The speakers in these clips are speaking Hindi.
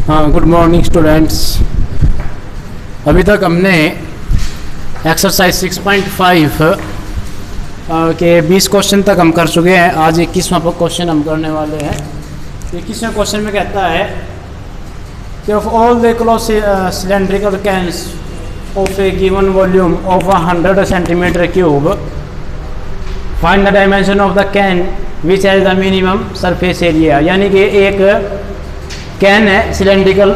हाँ, गुड मॉर्निंग स्टूडेंट्स। अभी तक हमने एक्सरसाइज 6.5 के 20 क्वेश्चन तक हम कर चुके हैं। आज 21वां क्वेश्चन हम करने वाले हैं। 21वें क्वेश्चन में कहता है कि of all the close cylindrical cans of A given volume of 100 centimetre cube find the dimension of the can which has the minimum surface area. यानी कि एक कैन है सिलेंड्रिकल,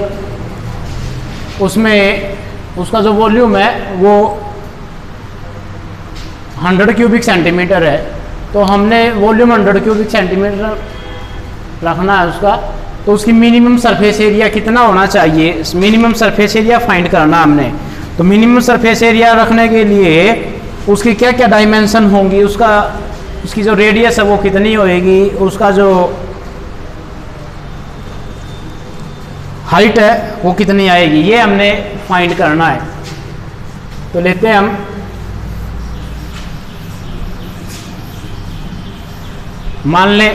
उसमें उसका जो वॉल्यूम है वो 100 क्यूबिक सेंटीमीटर है। तो हमने वॉल्यूम 100 क्यूबिक सेंटीमीटर रखना है उसका, तो उसकी मिनिमम सरफेस एरिया कितना होना चाहिए, मिनिमम सरफेस एरिया फाइंड करना हमने। तो मिनिमम सरफेस एरिया रखने के लिए उसकी क्या क्या डायमेंशन होंगी, उसकी जो रेडियस है वो कितनी होएगी, उसका जो हाइट है वो कितनी आएगी, ये हमने फाइंड करना है। तो लेते हैं हम मान लें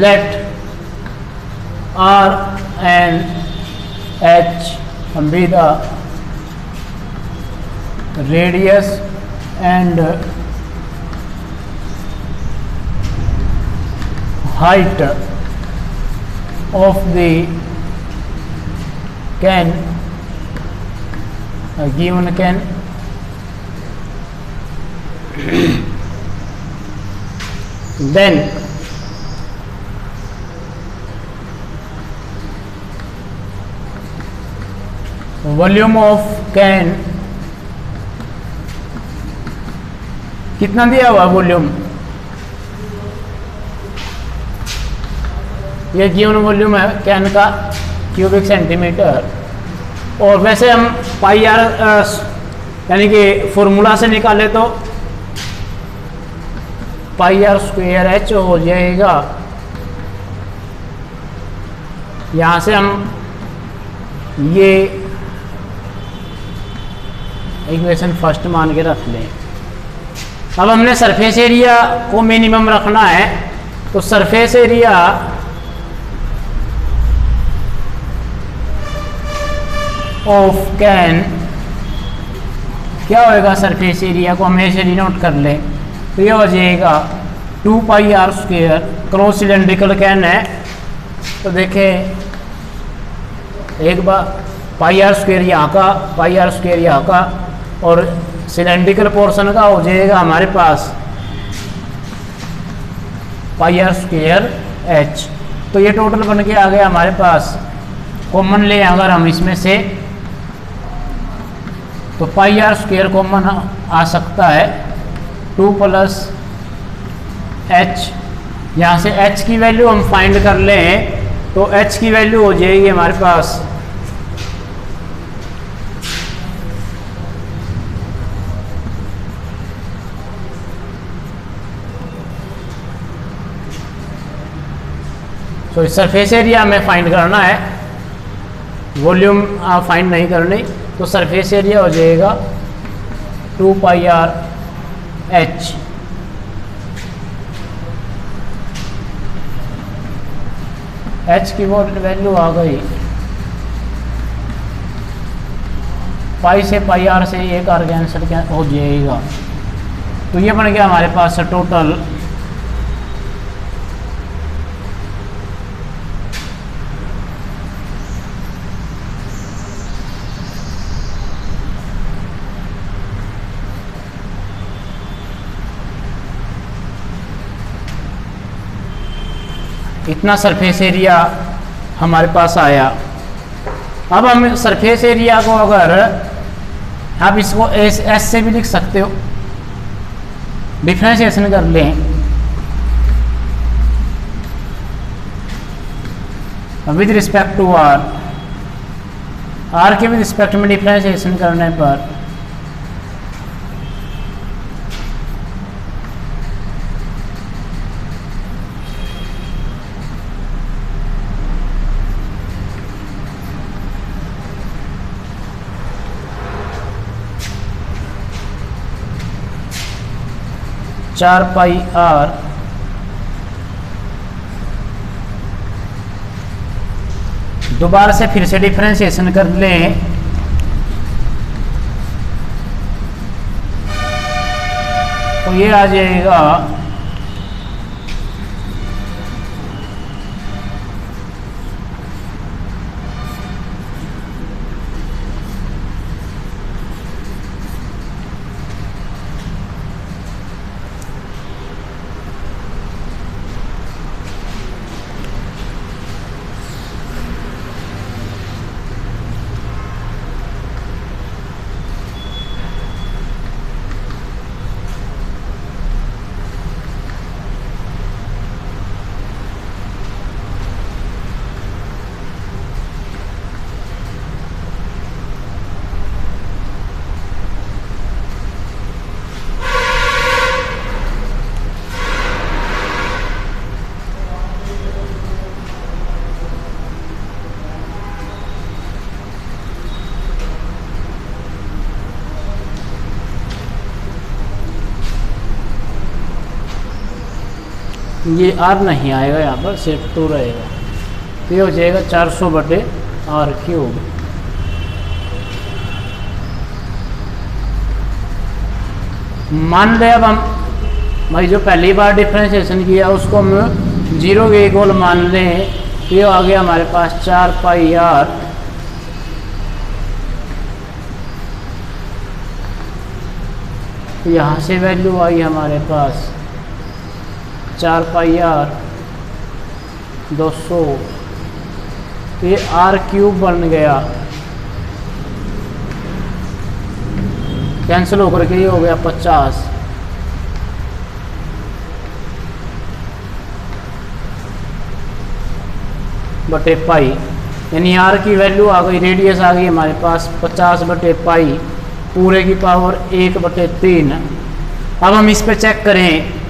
late R and H be the radius and height of the can, a given can, then volume of can कितना दिया हुआ वॉल्यूम, ये गिवन वॉल्यूम है कैन का क्यूबिक सेंटीमीटर। और वैसे हम पाई आर यानी कि फॉर्मूला से निकाले तो पाई आर स्क्वायर एच हो जाएगा। यहाँ से हम ये इक्वेशन फर्स्ट मान के रख लें। अब हमने सरफेस एरिया को मिनिमम रखना है, तो सरफेस एरिया ऑफ कैन क्या होएगा, सरफेस एरिया को हमेशा डिनोट कर लें। तो ये हो जाएगा 2 pi R square, close cylindrical can है तो देखें एक बार पाई आर स्क्वायर यहाँ का, पाई आर स्क्वायर यहाँ का, और सिलेंड्रिकल पोर्शन का हो जाएगा हमारे पास पाई आर स्क्वायर एच। तो ये टोटल बन के आ गया हमारे पास। कॉमन ले अगर हम इसमें से तो पाई आर स्क्वायर कॉमन आ सकता है 2 प्लस एच। यहाँ से एच की वैल्यू हम फाइंड कर लें तो एच की वैल्यू हो जाएगी हमारे पास तो सरफेस एरिया हमें फाइंड करना है, वॉल्यूम फाइंड नहीं करनी। तो सरफेस एरिया हो जाएगा 2 पाई आर एच। एच की वो वैल्यू आ गई, पाई से पाई आर से एक आर कैंसिल हो जाएगा। तो ये बन गया हमारे पास टोटल इतना सरफेस एरिया हमारे पास आया। अब हम सरफेस एरिया को अगर आप इसको एस से भी लिख सकते हो, डिफरेंशिएशन कर लें विद रिस्पेक्ट टू आर के विद रिस्पेक्ट में डिफरेंशिएशन करने पर चार पाई आर दोबारा से फिर से डिफरेंशिएशन कर लें, तो ये आ जाएगा ये आर नहीं आएगा, यहाँ पर सिर्फ 2 रहेगा, तो ये हो जाएगा 400/r³। मान ले अब हम भाई जो पहली बार डिफ्रेंशिएशन किया उसको हम 0 के इक्वल मान लें, तो ये आ गया हमारे पास 4πr। यहाँ से वैल्यू आई हमारे पास 4πr 200, ये r³ बन गया, कैंसिल होकर के ये हो गया 50। बटे पाई, यानी r की वैल्यू आ गई, रेडियस आ गई हमारे पास 50/पाई पूरे की पावर 1/3। अब हम इस पे चेक करें,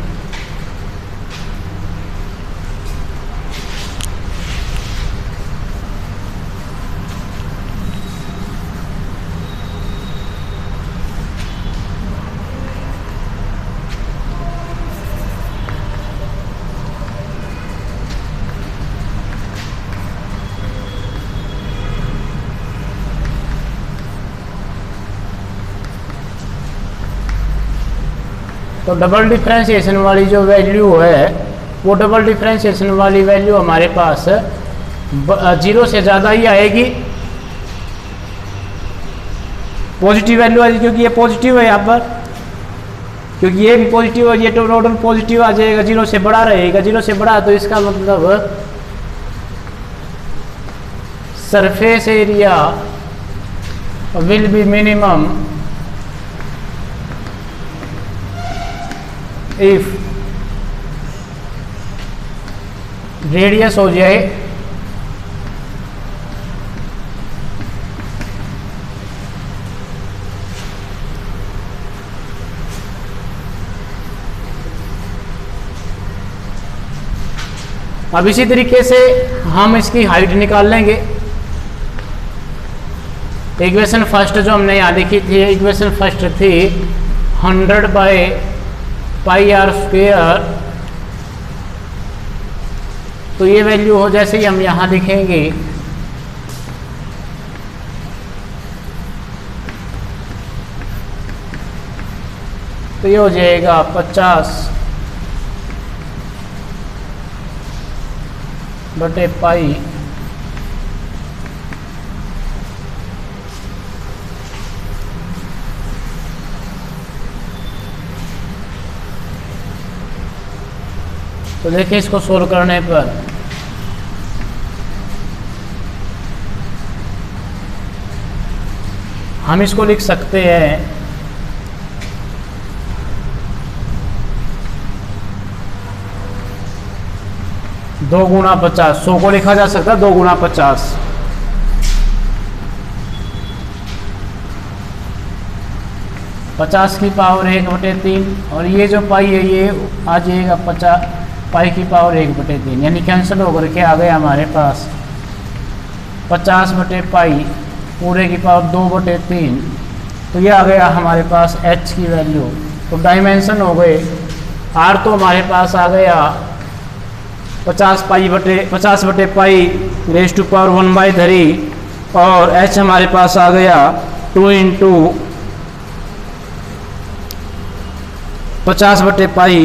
तो डबल डिफ्रेंशिएशन वाली जो वैल्यू है, वो डबल डिफ्रेंशिएशन वाली वैल्यू हमारे पास 0 से ज़्यादा ही आएगी, पॉजिटिव वैल्यू आएगी, क्योंकि ये पॉजिटिव है यहाँ पर, क्योंकि ये भी पॉजिटिव है, ये टोटल पॉजिटिव आ जाएगा, 0 से बड़ा रहेगा। 0 से बड़ा तो इसका मतलब surface area will be minimum if radius हो जाए अब इसी तरीके से हम इसकी हाइट निकाल लेंगे। इक्वेशन फर्स्ट जो हमने यहाँ लिखी थी, इक्वेशन फर्स्ट थी 100/πr², तो ये वैल्यू हो, जैसे ही हम यहाँ लिखेंगे तो ये हो जाएगा 50/π। तो देखिए इसको सोल्व करने पर हम इसको लिख सकते हैं 2 × 50। 100 को लिखा जा सकता है 2 × 50। पचास की पावर 1/3, और ये जो पाई है ये आ जाएगा 50 पाई की पावर 1/3, यानी कैंसिल होकर के आ गया हमारे पास 50/पाई पूरे की पावर 2/3। तो ये आ गया हमारे पास h की वैल्यू। तो डायमेंशन हो गए, r तो हमारे पास आ गया 50/पाई रेज टू पावर 1/3 और h हमारे पास आ गया 2 इंटू 50/पाई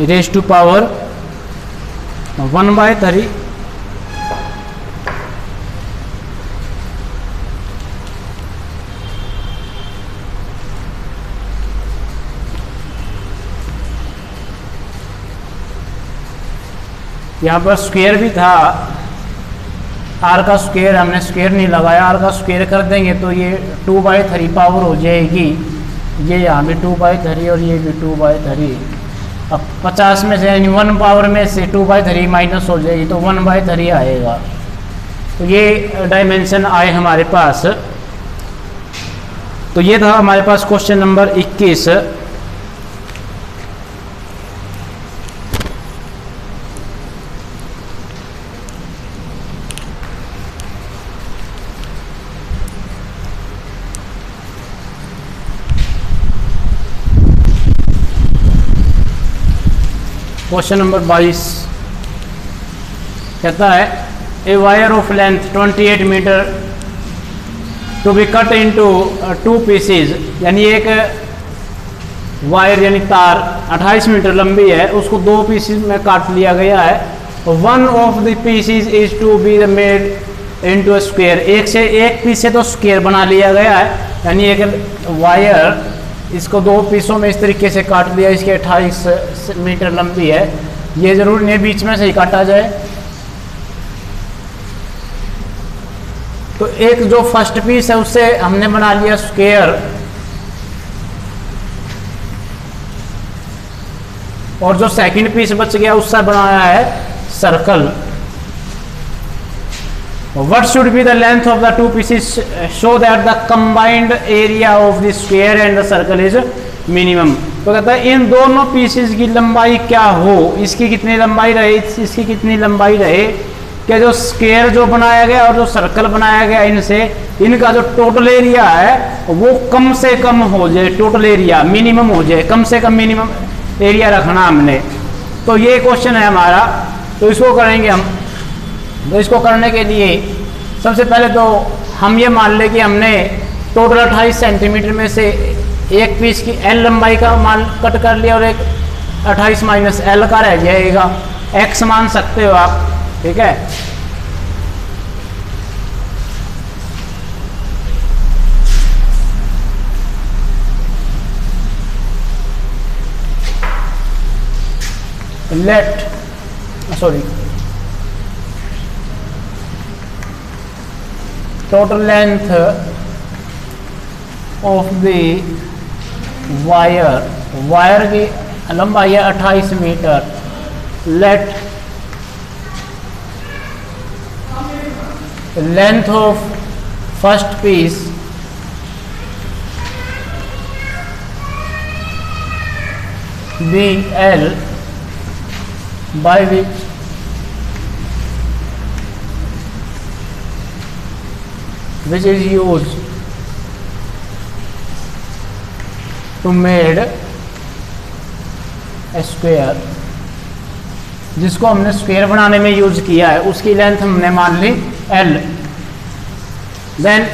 रेज टू पावर 1/3। यहाँ पर स्क्वायर भी था, आर का स्क्वायर हमने स्क्वायर नहीं लगाया, आर का स्क्वायर कर देंगे तो ये 2/3 पावर हो जाएगी, ये यहाँ भी 2/3 और ये भी 2/3। अब 50 में से यानी 1 पावर में से 2/3 माइनस हो जाएगी तो 1/3 आएगा। तो ये डायमेंशन आए हमारे पास। तो ये था हमारे पास क्वेश्चन नंबर 21। क्वेश्चन नंबर 22 कहता है a wire of length 28 metre to be cut into 2 pieces, यानी एक वायर यानी तार 28 मीटर लंबी है, उसको 2 पीसेज में काट लिया गया है। One of the pieces is to be made into a square, एक पीस से तो स्क्वायर बना लिया गया है, यानी एक वायर इसको 2 पीसों में इस तरीके से काट दिया, इसके 28 मीटर लंबी है, ये जरूर नहीं बीच में से ही काटा जाए। तो एक जो फर्स्ट पीस है उससे हमने बना लिया स्क्वायर, और जो सेकंड पीस बच गया उससे बनाया है circle. What should be the length of the 2 pieces show that the combined area of the square and the circle is minimum। तो कहता है इन दोनों पीसेस की लंबाई क्या हो, इसकी कितनी लंबाई रहे, इसकी कितनी लंबाई रहे, क्या जो स्क्वायर जो बनाया गया और जो सर्कल बनाया गया इनसे इनका जो टोटल एरिया है वो कम से कम हो जाए, टोटल एरिया मिनिमम हो जाए, कम से कम मिनिमम एरिया रखना हमने। तो ये क्वेश्चन है हमारा, तो इसको करेंगे हम। तो इसको करने के लिए सबसे पहले तो हम ये मान लें कि हमने टोटल 28 सेंटीमीटर में से एक पीस की एल लंबाई का मान कट कर लिया और एक 28 माइनस एल का रह जाएगा, एक्स मान सकते हो आप, ठीक है। total length of the wire की लंबाई है 28 metre. Let length of first piece be L by which is used to made a square, जिसको हमने स्क्वायर बनाने में यूज किया है उसकी लेंथ हमने मान ली L। Then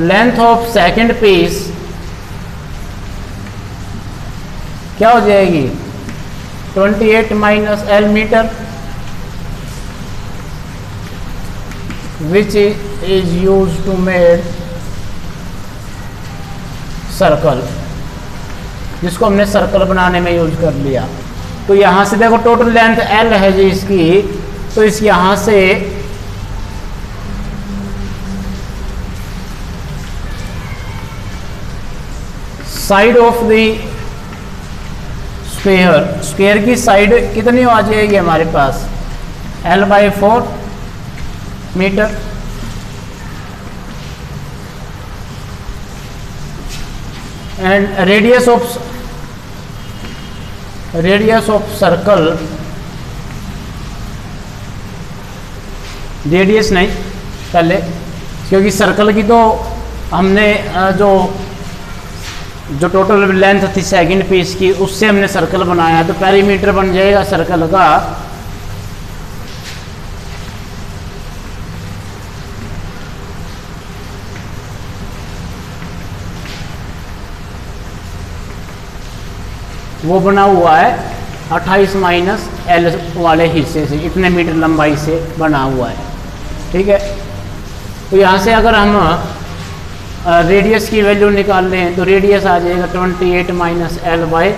length of second piece क्या हो जाएगी 28 minus L metre, which is use to made circle, जिसको हमने सर्कल बनाने में यूज कर लिया। तो यहां से देखो टोटल लेंथ एल है जी इसकी, तो इस यहां से साइड ऑफ द स्क्वायर की साइड कितनी आ जाएगी हमारे पास L/4 metre. And radius of circle, radius नहीं पहले, क्योंकि सर्कल की तो हमने जो जो टोटल लेंथ थी सेकंड पीस की उससे हमने सर्कल बनाया, तो पेरीमीटर बन जाएगा सर्कल का वो बना हुआ है 28 माइनस एल वाले हिस्से से, इतने मीटर लंबाई से बना हुआ है। ठीक है, तो यहाँ से अगर हम रेडियस की वैल्यू निकाल लें तो रेडियस आ जाएगा 28 माइनस एल बाई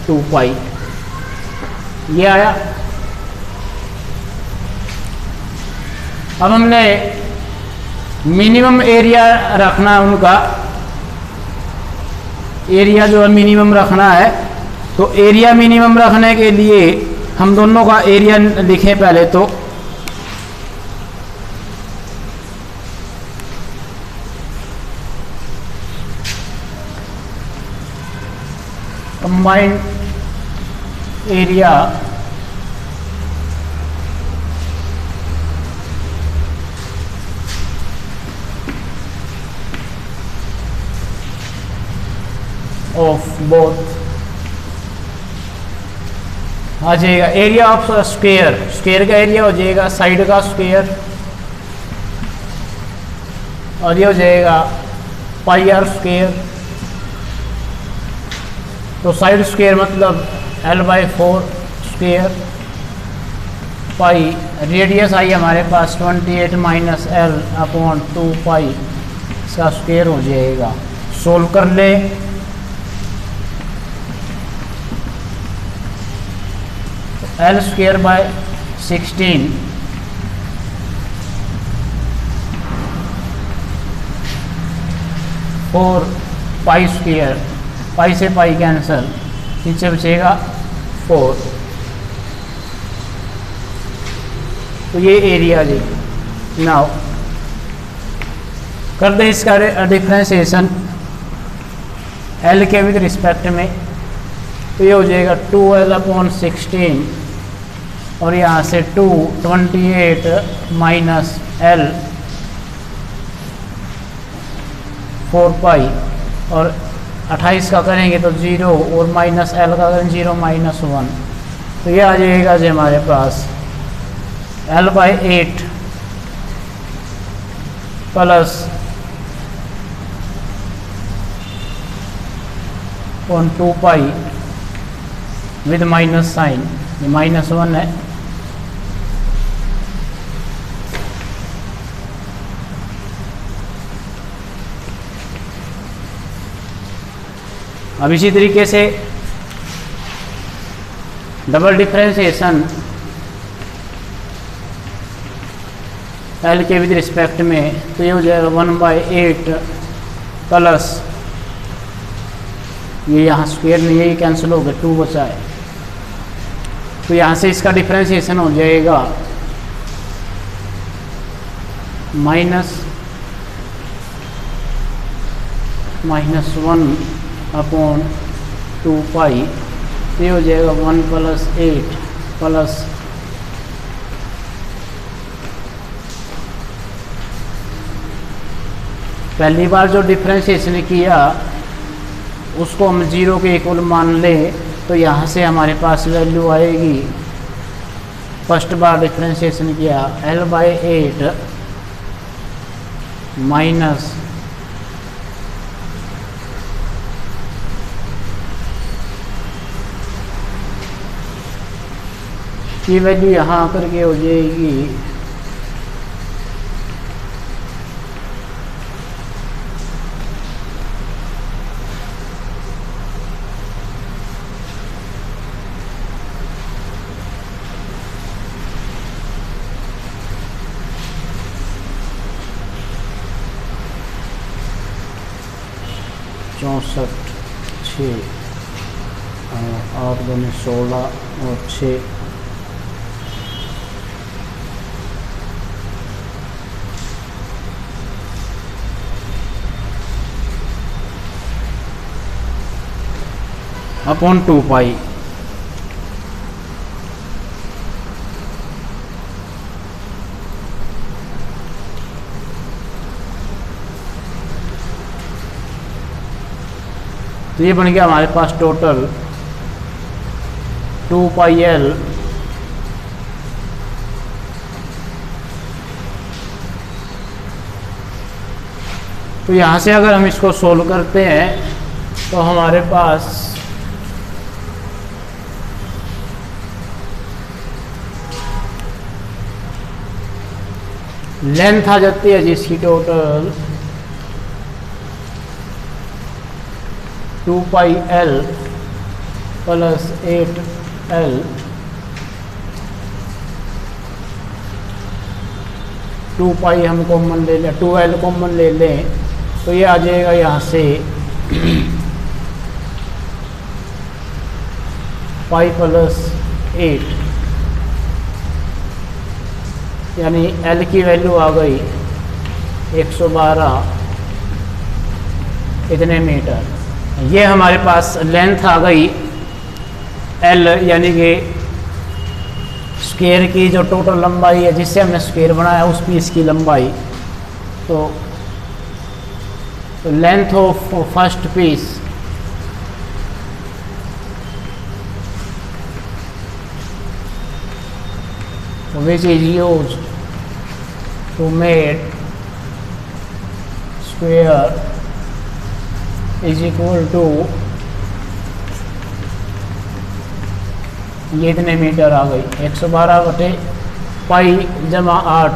2 पाई, ये आया। अब हमने मिनिमम एरिया रखना है, उनका एरिया जो है मिनिमम रखना है। तो एरिया मिनिमम रखने के लिए हम दोनों का एरिया लिखें पहले तो। कंबाइंड एरिया ऑफ बोथ आ जाएगा एरिया ऑफ स्क्वायर, स्क्वायर का एरिया हो जाएगा साइड का स्क्वायर, और ये हो जाएगा पाई आर स्क्वायर। तो साइड स्क्वायर मतलब L by 4 square pi, radius आई हमारे पास 28 माइनस एल अपॉन 2 पाई, इसका स्क्वायर हो जाएगा। सोल्व कर ले, L square by 16 4 pi square, pi से पाई कैंसल, नीचे बचेगा 4। तो ये एरिया जी। नाउ कर दे इसका डिफ्रेंसिएशन एल के विद रिस्पेक्ट में, तो ये हो जाएगा 2L अपॉन 16 और यहाँ से 28 माइनस एल 4 पाई, और 28 का करेंगे तो 0 और माइनस एल का करेंगे 0 माइनस 1, तो ये आ जाएगा जी हमारे पास L by 8 plus 2 pi with minus sine, ये माइनस 1 है। अब इसी तरीके से डबल डिफरेंशिएशन एल के विद रिस्पेक्ट में, तो ये हो जाएगा 1/8 प्लस ये यहाँ स्क्वायर नहीं है, ये कैंसिल हो गया, 2 बचा है। तो यहाँ से इसका डिफरेंशिएशन हो जाएगा -1 अपॉन 2 पाई, ये हो जाएगा 1 + 8 प्लस पहली बार जो डिफरेंशिएशन किया उसको हम 0 के इक्वल मान लें, तो यहाँ से हमारे पास वैल्यू आएगी, फर्स्ट बार डिफरेंशिएशन किया L/8 माइनस की वैल्यू यहाँ आकर के हो जाएगी चौंसठ 6 8 दूनी 16 और 6 अपॉन 2 पाई। तो ये बन गया हमारे पास टोटल 2πl तो यहाँ से अगर हम इसको सोल्व करते हैं तो हमारे पास लेंथ आ जाती है जिसकी टोटल 2πl प्लस 8l 2π हम कॉमन ले लें, 2l कॉमन ले लें तो ये आ जाएगा यहाँ से पाई प्लस 8, यानी l की वैल्यू आ गई 112 इतने मीटर। ये हमारे पास लेंथ आ गई l, यानी कि स्क्वायर की जो टोटल लंबाई है जिससे हमने स्क्वायर बनाया उस पीस की लंबाई। तो length of first piece which is used to make square is equal to ये इतने मीटर आ गई 112/पाई जमा 8।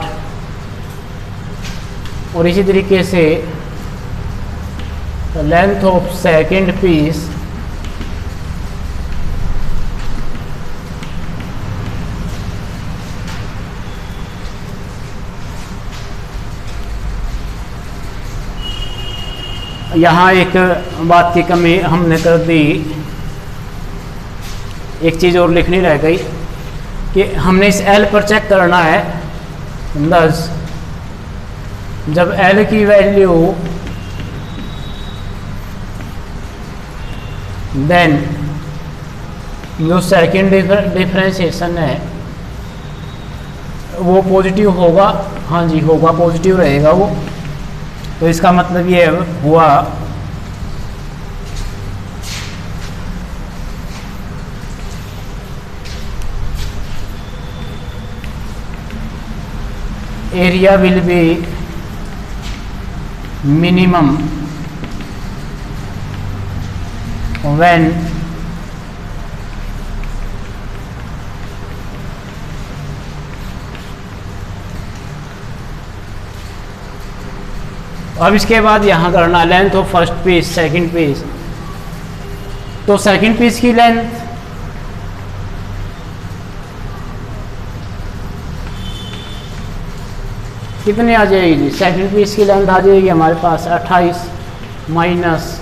और इसी तरीके से लेंथ ऑफ सेकंड पीस यहाँ एक बात की कमी हमने कर दी, एक चीज़ और लिखनी रह गई कि हमने इस L पर चेक करना है। 10 जब L की वैल्यू देन जो सेकंड डिफरेंशिएशन है वो पॉजिटिव होगा। हाँ जी होगा, पॉजिटिव रहेगा वो। तो इसका मतलब ये हुआ area will be minimum when अब इसके बाद यहाँ करना length of first piece second piece. तो सेकंड पीस की लेंथ कितनी आ जाएगी? सेकंड पीस की लेंथ आ जाएगी हमारे पास 28 माइनस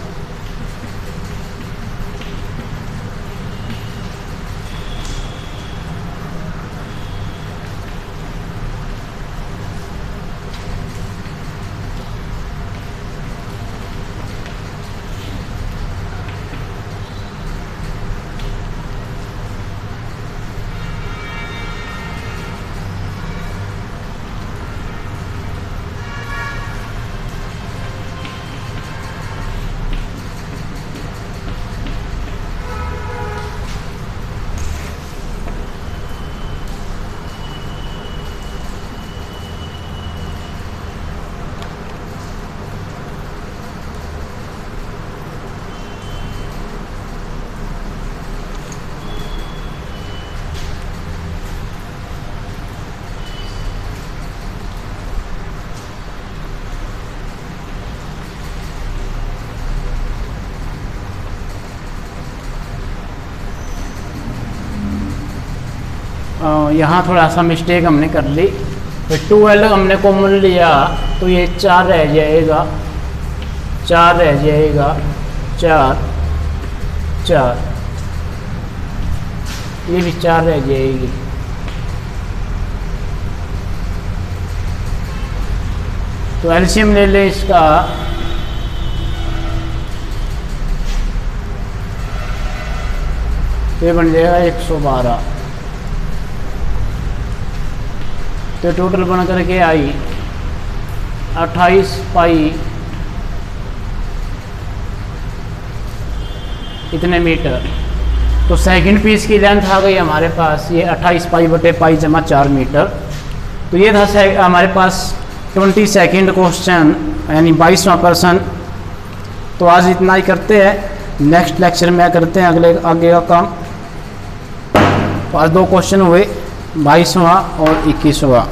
2। यहाँ थोड़ा सा मिस्टेक हमने कर ली। फिर 2l हमने कॉमन लिया तो ये 4 रह जाएगा, 4 रह जाएगा, 4 4, ये भी 4 रह जाएगी। तो एलसीएम ले लें इसका, ये बन जाएगा 112। तो टोटल बन करके आई 28 पाई इतने मीटर। तो सेकंड पीस की लेंथ आ गई हमारे पास ये 28 पाई बटे पाई जमा 4 मीटर। तो ये था हमारे पास 22nd क्वेश्चन यानी 22वां प्रश्न। तो आज इतना ही करते हैं, नेक्स्ट लेक्चर में करते हैं आगे का काम। तो आज 2 क्वेश्चन हुए, 22वां और 21वां।